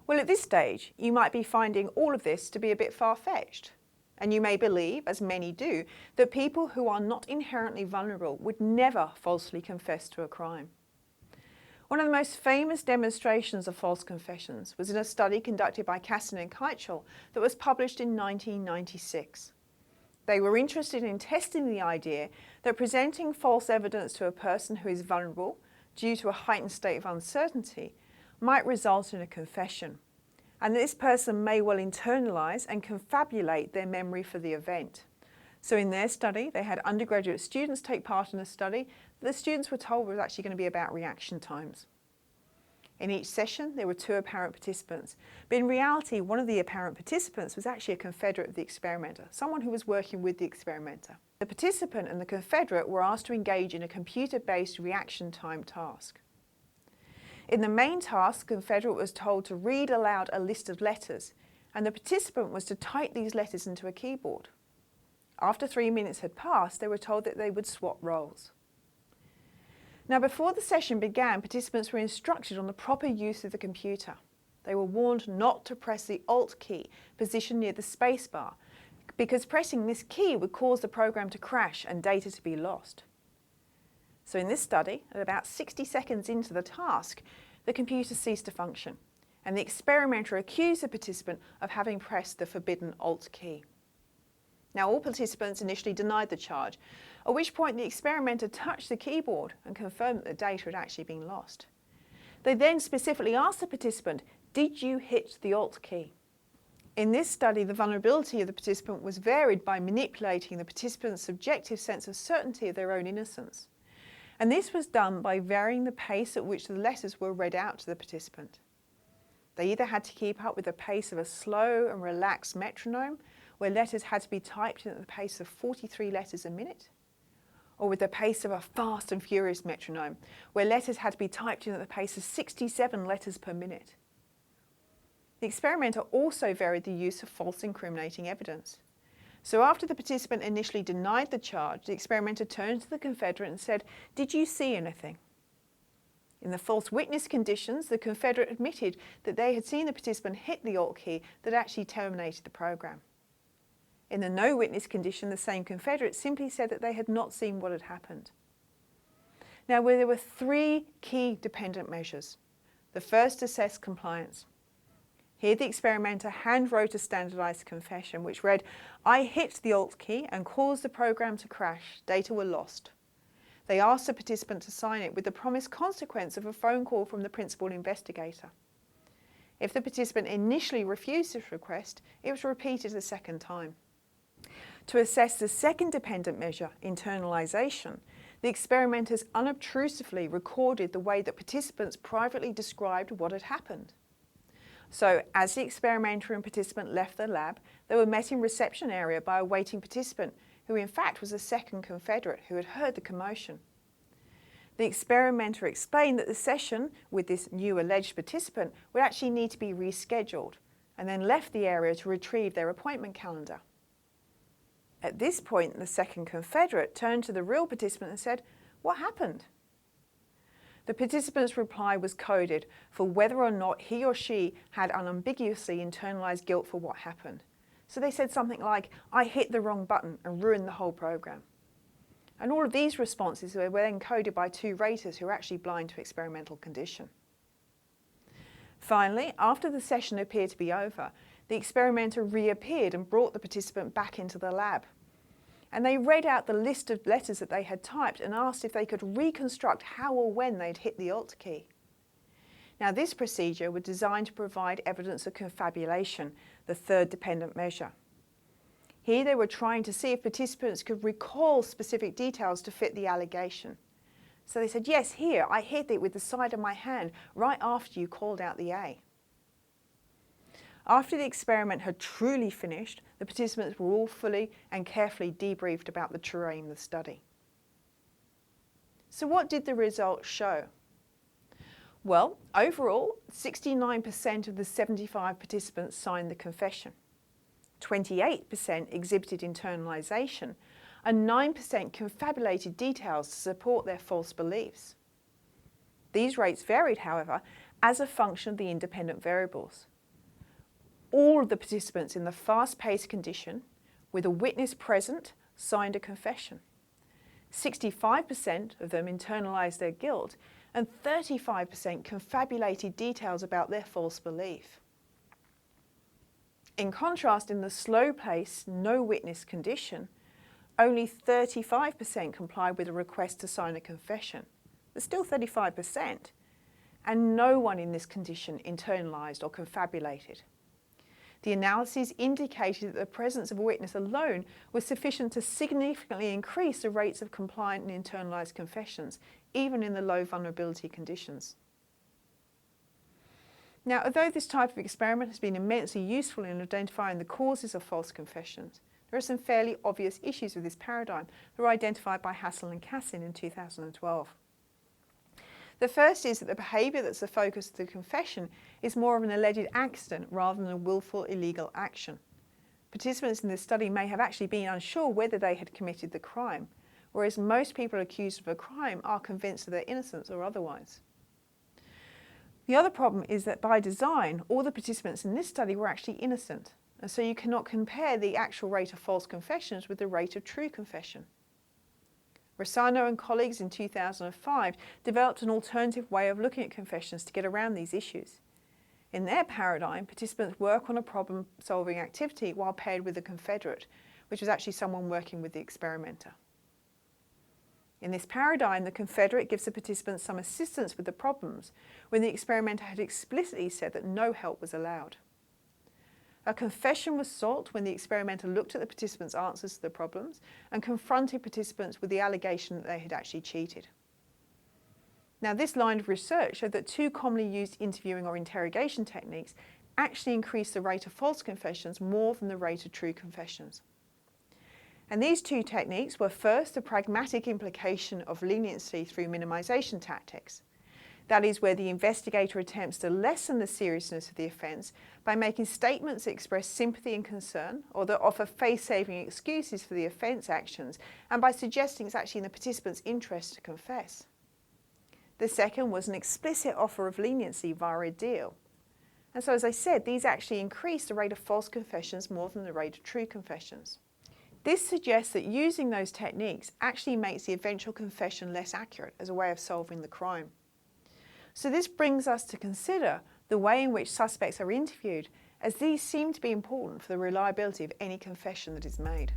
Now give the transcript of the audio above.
Well, at this stage, you might be finding all of this to be a bit far-fetched. And you may believe, as many do, that people who are not inherently vulnerable would never falsely confess to a crime. One of the most famous demonstrations of false confessions was in a study conducted by Castan and Keitchell that was published in 1996. They were interested in testing the idea that presenting false evidence to a person who is vulnerable due to a heightened state of uncertainty might result in a confession, and this person may well internalise and confabulate their memory for the event. So in their study, they had undergraduate students take part in a study that the students were told was actually going to be about reaction times. In each session, there were 2 apparent participants, but in reality, one of the apparent participants was actually a confederate of the experimenter, someone who was working with the experimenter. The participant and the confederate were asked to engage in a computer-based reaction time task. In the main task, the confederate was told to read aloud a list of letters, and the participant was to type these letters into a keyboard. After 3 minutes had passed, they were told that they would swap roles. Now, before the session began, participants were instructed on the proper use of the computer. They were warned not to press the Alt key positioned near the spacebar, because pressing this key would cause the program to crash and data to be lost. So in this study, at about 60 seconds into the task, the computer ceased to function, and the experimenter accused the participant of having pressed the forbidden Alt key. Now, all participants initially denied the charge, at which point the experimenter touched the keyboard and confirmed that the data had actually been lost. They then specifically asked the participant, "Did you hit the Alt key?" In this study, the vulnerability of the participant was varied by manipulating the participant's subjective sense of certainty of their own innocence. And this was done by varying the pace at which the letters were read out to the participant. They either had to keep up with the pace of a slow and relaxed metronome, where letters had to be typed in at the pace of 43 letters a minute, or with the pace of a fast and furious metronome, where letters had to be typed in at the pace of 67 letters per minute. The experimenter also varied the use of false incriminating evidence. So after the participant initially denied the charge, the experimenter turned to the confederate and said, "Did you see anything?" In the false witness conditions, the confederate admitted that they had seen the participant hit the Alt key that actually terminated the program. In the no witness condition, the same confederate simply said that they had not seen what had happened. Now, there were 3 key dependent measures. The first assessed compliance. Here the experimenter hand-wrote a standardised confession which read, "I hit the Alt key and caused the program to crash. Data were lost." They asked the participant to sign it with the promised consequence of a phone call from the principal investigator. If the participant initially refused this request, it was repeated a second time. To assess the second dependent measure, internalisation, the experimenters unobtrusively recorded the way that participants privately described what had happened. So, as the experimenter and participant left the lab, they were met in reception area by a waiting participant, who in fact was a second confederate who had heard the commotion. The experimenter explained that the session with this new alleged participant would actually need to be rescheduled, and then left the area to retrieve their appointment calendar. At this point, the second confederate turned to the real participant and said, "What happened?" The participant's reply was coded for whether or not he or she had unambiguously internalised guilt for what happened. So they said something like, "I hit the wrong button and ruined the whole program." And all of these responses were then coded by 2 raters who were actually blind to experimental condition. Finally, after the session appeared to be over, the experimenter reappeared and brought the participant back into the lab. And they read out the list of letters that they had typed and asked if they could reconstruct how or when they'd hit the Alt key. Now, this procedure was designed to provide evidence of confabulation, the third dependent measure. Here they were trying to see if participants could recall specific details to fit the allegation. So they said, "Yes, here, I hit it with the side of my hand right after you called out the A." After the experiment had truly finished, the participants were all fully and carefully debriefed about the true aim of the study. So what did the results show? Well, overall, 69% of the 75 participants signed the confession. 28% exhibited internalisation, and 9% confabulated details to support their false beliefs. These rates varied, however, as a function of the independent variables. all of the participants in the fast-paced condition with a witness present signed a confession. 65% of them internalised their guilt, and 35% confabulated details about their false belief. In contrast, in the slow-paced, no-witness condition, only 35% complied with a request to sign a confession. There's still 35%, and no one in this condition internalised or confabulated. The analyses indicated that the presence of a witness alone was sufficient to significantly increase the rates of compliant and internalised confessions, even in the low vulnerability conditions. Now, although this type of experiment has been immensely useful in identifying the causes of false confessions, there are some fairly obvious issues with this paradigm that were identified by Hassel and Cassin in 2012. The first is that the behaviour that's the focus of the confession is more of an alleged accident rather than a willful illegal action. Participants in this study may have actually been unsure whether they had committed the crime, whereas most people accused of a crime are convinced of their innocence or otherwise. The other problem is that by design, all the participants in this study were actually innocent, and so you cannot compare the actual rate of false confessions with the rate of true confession. Rossano and colleagues in 2005 developed an alternative way of looking at confessions to get around these issues. In their paradigm, participants work on a problem-solving activity while paired with a confederate, which was actually someone working with the experimenter. In this paradigm, the confederate gives the participants some assistance with the problems when the experimenter had explicitly said that no help was allowed. A confession was sought when the experimenter looked at the participants' answers to the problems and confronted participants with the allegation that they had actually cheated. Now, this line of research showed that two commonly used interviewing or interrogation techniques actually increase the rate of false confessions more than the rate of true confessions. And these two techniques were first the pragmatic implication of leniency through minimisation tactics. That is where the investigator attempts to lessen the seriousness of the offence by making statements that express sympathy and concern or that offer face-saving excuses for the offence actions, and by suggesting it's actually in the participant's interest to confess. The second was an explicit offer of leniency via a deal. And so, as I said, these actually increase the rate of false confessions more than the rate of true confessions. This suggests that using those techniques actually makes the eventual confession less accurate as a way of solving the crime. So this brings us to consider the way in which suspects are interviewed, as these seem to be important for the reliability of any confession that is made.